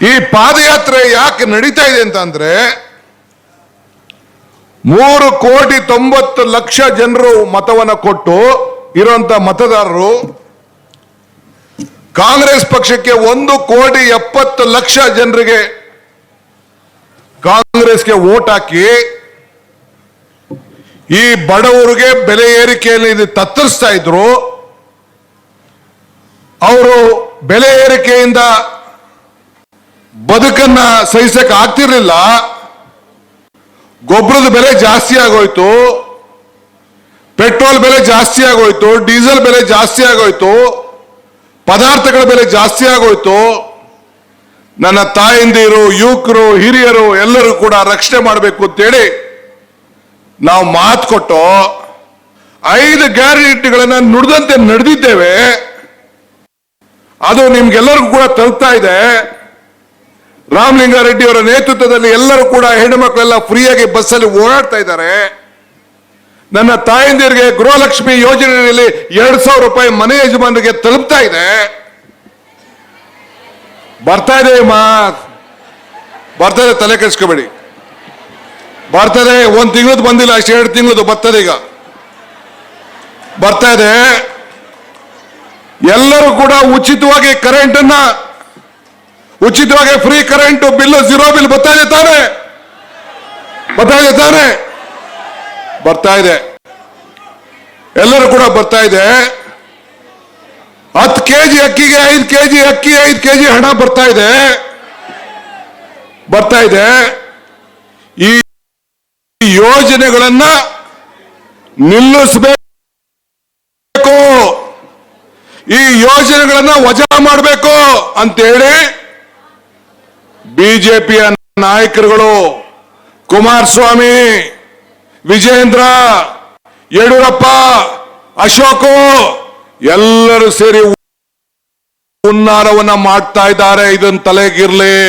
ಈ ಪಾದಯಾತ್ರೆ ಯಾಕೆ ನಡೀತಾ ಇದೆ ಅಂತಂದ್ರೆ 3,90,00,000 ಜನರು ಮತವನ್ನು ಕೊಟ್ಟು ಇರುವಂತ ಮತದಾರರು ಕಾಂಗ್ರೆಸ್ ಪಕ್ಷಕ್ಕೆ 1,70,00,000 ಜನರಿಗೆ ಕಾಂಗ್ರೆಸ್ಗೆ ವೋಟ್ ಹಾಕಿ ಈ ಬಡವರಿಗೆ ಬೆಲೆ ಏರಿಕೆಯಲ್ಲಿ ತತ್ತರಿಸ್ತಾ ಇದ್ರು. ಅವರು ಬೆಲೆ ಏರಿಕೆಯಿಂದ ಬದುಕನ್ನ ಸಹಿಸಕ್ಕೆ ಆಗ್ತಿರ್ಲಿಲ್ಲ. ಗೊಬ್ಬರದ ಬೆಲೆ ಜಾಸ್ತಿ ಆಗೋಯ್ತು, ಪೆಟ್ರೋಲ್ ಬೆಲೆ ಜಾಸ್ತಿ ಆಗೋಯ್ತು, ಡೀಸೆಲ್ ಬೆಲೆ ಜಾಸ್ತಿ ಆಗೋಯ್ತು, ಪದಾರ್ಥಗಳ ಬೆಲೆ ಜಾಸ್ತಿ ಆಗೋಯ್ತು. ನನ್ನ ತಾಯಂದಿರು, ಯುವಕರು, ಹಿರಿಯರು ಎಲ್ಲರೂ ಕೂಡ ರಕ್ಷಣೆ ಮಾಡಬೇಕು ಅಂತೇಳಿ ನಾವು ಮಾತು ಕೊಟ್ಟು 5 ಗ್ಯಾರಂಟಿಗಳನ್ನ ನುಡಿದಂತೆ ನಡೆದಿದ್ದೇವೆ. ಅದು ನಿಮ್ಗೆಲ್ಲರಿಗೂ ಕೂಡ ತಲುಪ್ತಾ ಇದೆ. ರಾಮಲಿಂಗಾರೆಡ್ಡಿ ಅವರ ನೇತೃತ್ವದಲ್ಲಿ ಎಲ್ಲರೂ ಕೂಡ ಹೆಣ್ಣು ಮಕ್ಕಳೆಲ್ಲ ಫ್ರೀಯಾಗಿ ಬಸ್ಸಲ್ಲಿ ಓಡಾಡ್ತಾ ಇದ್ದಾರೆ. ನನ್ನ ತಾಯಂದಿರಿಗೆ ಗೃಹಲಕ್ಷ್ಮಿ ಯೋಜನೆಯಲ್ಲಿ 2,000 ರೂಪಾಯಿ ಮನೆ ಯಜಮಾನರಿಗೆ ತಲುಪ್ತಾ ಇದೆ. ಬರ್ತಾ ಇದೆ ಬರ್ತದೆ, ತಲೆ ಕೆಡಿಸ್ಕೋಬೇಡಿ. ಬರ್ತದೆ. 1 ತಿಂಗಳದ್ದು ಬಂದಿಲ್ಲ, ಅಷ್ಟು 2 ತಿಂಗಳದ್ದು ಬರ್ತದೆ. ಈಗ ಬರ್ತಾ ಇದೆ. ಎಲ್ಲರೂ ಕೂಡ ಉಚಿತವಾಗಿ ಕರೆಂಟ್ ಅನ್ನ, ಉಚಿತವಾಗಿ ಫ್ರೀ ಕರೆಂಟ್ ಬಿಲ್, 0 ಬಿಲ್ ಬರ್ತಾ ಇದೆ ತಾನೆ? ಬರ್ತಾ ಇದೆ. ಎಲ್ಲರೂ ಕೂಡ ಬರ್ತಾ ಇದೆ. 10 ಕೆಜಿ ಅಕ್ಕಿಗೆ 5 ಕೆಜಿ ಅಕ್ಕಿ, 5 ಕೆಜಿ ಹಣ ಬರ್ತಾ ಇದೆ. ಈ ಯೋಜನೆಗಳನ್ನ ನಿಲ್ಲಿಸಬೇಕು, ಈ ಯೋಜನೆಗಳನ್ನ ವಜಾ ಮಾಡಬೇಕು ಅಂತೇಳಿ ಬಿಜೆಪಿಯ ನಾಯಕರುಗಳು ಕುಮಾರಸ್ವಾಮಿ, ವಿಜೇಂದ್ರ, ಯಡಿಯೂರಪ್ಪ, ಅಶೋಕ್ ಎಲ್ಲರೂ ಸೇರಿ ಹುನ್ನಾರವನ್ನ ಮಾಡ್ತಾ ಇದ್ದಾರೆ. ಇದನ್ನು ತಲೆಗಿರ್ಲಿ.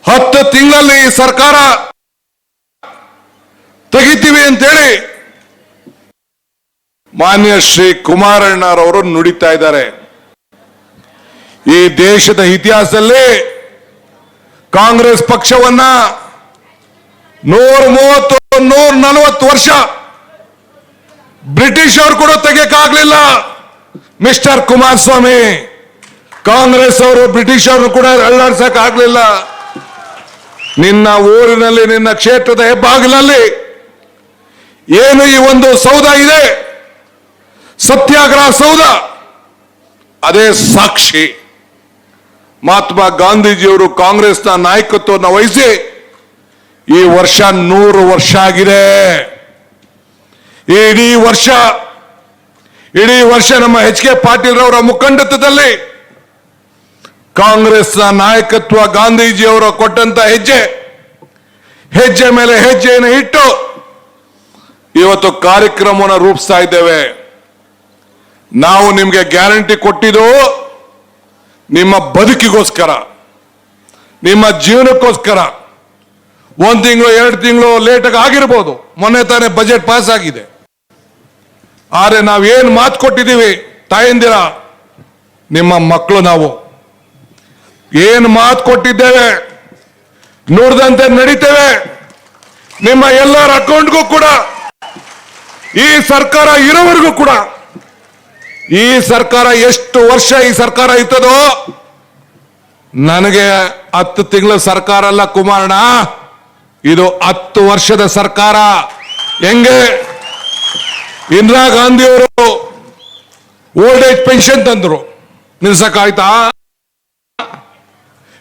10 ತಿಂಗಳಲ್ಲಿ ಸರ್ಕಾರ ತೆಗಿತೀವಿ ಅಂತೇಳಿ ಮಾನ್ಯ ಶ್ರೀ ಕುಮಾರಣ್ಣರವರು ನುಡಿತಾ ಇದ್ದಾರೆ. ಈ ದೇಶದ ಇತಿಹಾಸದಲ್ಲಿ ಕಾಂಗ್ರೆಸ್ ಪಕ್ಷವನ್ನ 130-140 ವರ್ಷ ಬ್ರಿಟಿಷ್ ಅವರು ಕೂಡ ತೆಗೆಯಕ್ಕಾಗ್ಲಿಲ್ಲ. ಮಿಸ್ಟರ್ ಕುಮಾರಸ್ವಾಮಿ, ಕಾಂಗ್ರೆಸ್ ಅವರು ಬ್ರಿಟಿಷ್ ಅವರು ಕೂಡ ಅಲ್ಲಾಡ್ಸಕ್ ಆಗ್ಲಿಲ್ಲ. ನಿನ್ನ ಊರಿನಲ್ಲಿ, ನಿನ್ನ ಕ್ಷೇತ್ರದ ಹೆಬ್ಬಾಗಿಲಲ್ಲಿ ಏನು ಈ ಒಂದು ಸೌಧ ಇದೆ, ಸತ್ಯಾಗ್ರಹ ಸೌಧ, ಅದೇ ಸಾಕ್ಷಿ. ಮಹಾತ್ಮ ಗಾಂಧೀಜಿಯವರು ಕಾಂಗ್ರೆಸ್ನ ನಾಯಕತ್ವವನ್ನು ವಹಿಸಿ ಈ ವರ್ಷ 100 ವರ್ಷ ಆಗಿದೆ. ಇಡೀ ವರ್ಷ ನಮ್ಮ ಎಚ್.ಕೆ. ಪಾಟೀಲ್ ಅವರ ಮುಖಂಡತ್ವದಲ್ಲಿ ಕಾಂಗ್ರೆಸ್ನ ನಾಯಕತ್ವ, ಗಾಂಧೀಜಿಯವರು ಕೊಟ್ಟಂತ ಹೆಜ್ಜೆ ಮೇಲೆ ಹೆಜ್ಜೆಯನ್ನು ಇಟ್ಟು ಇವತ್ತು ಕಾರ್ಯಕ್ರಮವನ್ನು ರೂಪಿಸ್ತಾ ಇದ್ದೇವೆ. ನಾವು ನಿಮ್ಗೆ ಗ್ಯಾರಂಟಿ ಕೊಟ್ಟಿದ್ದು ನಿಮ್ಮ ಬದುಕಿಗೋಸ್ಕರ, ನಿಮ್ಮ ಜೀವನಕ್ಕೋಸ್ಕರ. 1 ತಿಂಗಳು 2 ತಿಂಗಳು ಲೇಟಾಗಿ ಆಗಿರ್ಬೋದು. ಮೊನ್ನೆ ತಾನೇ ಬಜೆಟ್ ಪಾಸ್ ಆಗಿದೆ. ಆದ್ರೆ ನಾವೇನು ಮಾತು ಕೊಟ್ಟಿದ್ದೀವಿ ತಾಯಂದಿರ, ನಿಮ್ಮ ಮಕ್ಕಳು ನಾವು ಏನು ಮಾತು ಕೊಟ್ಟಿದ್ದೇವೆ ನುಡಿದಂತೆ ನಡೀತೇವೆ. ನಿಮ್ಮ ಎಲ್ಲರ ಅಕೌಂಟ್ಗೂ ಕೂಡ ಈ ಸರ್ಕಾರ ಇರೋವರೆಗೂ ಕೂಡ, ಈ ಸರ್ಕಾರ ಎಷ್ಟು ವರ್ಷ ಈ ಸರ್ಕಾರ ಇರ್ತದೋ, ನನಗೆ 10 ತಿಂಗಳ ಸರ್ಕಾರ ಅಲ್ಲ ಕುಮಾರಣ್ಣ, ಇದು 10 ವರ್ಷದ ಸರ್ಕಾರ. ಹೆಂಗೆ ಇಂದಿರಾ ಗಾಂಧಿ ಅವರು ಓಲ್ಡ್ ಏಜ್ ಪೆನ್ಷನ್ ತಂದ್ರು, ನಿಲ್ಸಕ್ಕಾಯ್ತಾ?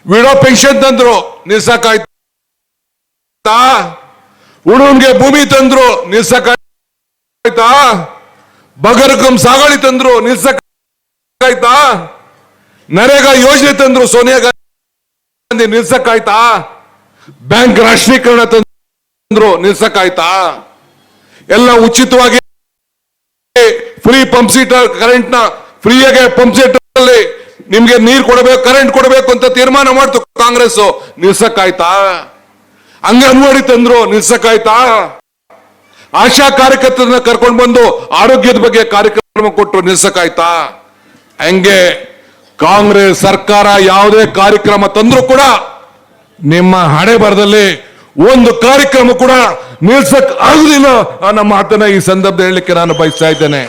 ವಿಡೋ ಪೆನ್ಷನ್ ತಂದ್ರು, ನಿಲ್ಸಕ್ಕಾಯ್ತಾ? ಹುಡುಗನ್ಗೆ ಭೂಮಿ ತಂದ್ರು, ನಿಲ್ಸಕ್ಕಾಯ್ತಾ? ಬಗರ್ಗಂ ಸಾಗಣೆ ತಂದ್ರು, ನಿಲ್ಸಕ್ಕಾಯ್ತಾ? ನರೇಗಾ ಯೋಜನೆ ತಂದ್ರು ಸೋನಿಯಾ ಗಾಂಧಿ, ನಿಲ್ಸಕ್ಕಾಯ್ತಾ? ಬ್ಯಾಂಕ್ ರಾಷ್ಟ್ರೀಕರಣ ತಂದ್ರು, ನಿಲ್ಸಕ್ಕಾಯ್ತಾ? ಎಲ್ಲ ಉಚಿತವಾಗಿ ಫ್ರೀ ಪಂಪ್ ಸೆಟ್ ಕರೆಂಟ್ ನ ಫ್ರೀಯಾಗಿ ಪಂಪ್ ಸೆಟ್ ಅಲ್ಲಿ ನಿಮ್ಗೆ ನೀರು ಕೊಡಬೇಕು, ಕರೆಂಟ್ ಕೊಡಬೇಕು ಅಂತ ತೀರ್ಮಾನ ಮಾಡ್ತು ಕಾಂಗ್ರೆಸ್, ನಿಲ್ಸಕ್ಕಾಯ್ತಾ? ಅಂಗನವಾಡಿ ತಂದ್ರು, ನಿಲ್ಸಕ್ಕಾಯ್ತಾ? ಆಶಾ ಕಾರ್ಯಕರ್ತರನ್ನ ಕರ್ಕೊಂಡು ಬಂದು ಆರೋಗ್ಯದ ಬಗ್ಗೆ ಕಾರ್ಯಕ್ರಮ ಕೊಟ್ಟರು, ನಿಲ್ಸಕ್ಕಾಯ್ತಾ? ಹಂಗೆ ಕಾಂಗ್ರೆಸ್ ಸರ್ಕಾರ ಯಾವುದೇ ಕಾರ್ಯಕ್ರಮ ತಂದ್ರೂ ಕೂಡ ನಿಮ್ಮ ಹಣೆ ಬರದಲ್ಲಿ ಒಂದು ಕಾರ್ಯಕ್ರಮ ಕೂಡ ನಿಲ್ಸಕ್ ಆಗುದಿಲ್ಲ ಅನ್ನೋ ಮಾತನ್ನ ಈ ಸಂದರ್ಭದಲ್ಲಿ ಹೇಳಲಿಕ್ಕೆ ನಾನು ಬಯಸ್ತಾ ಇದ್ದೇನೆ.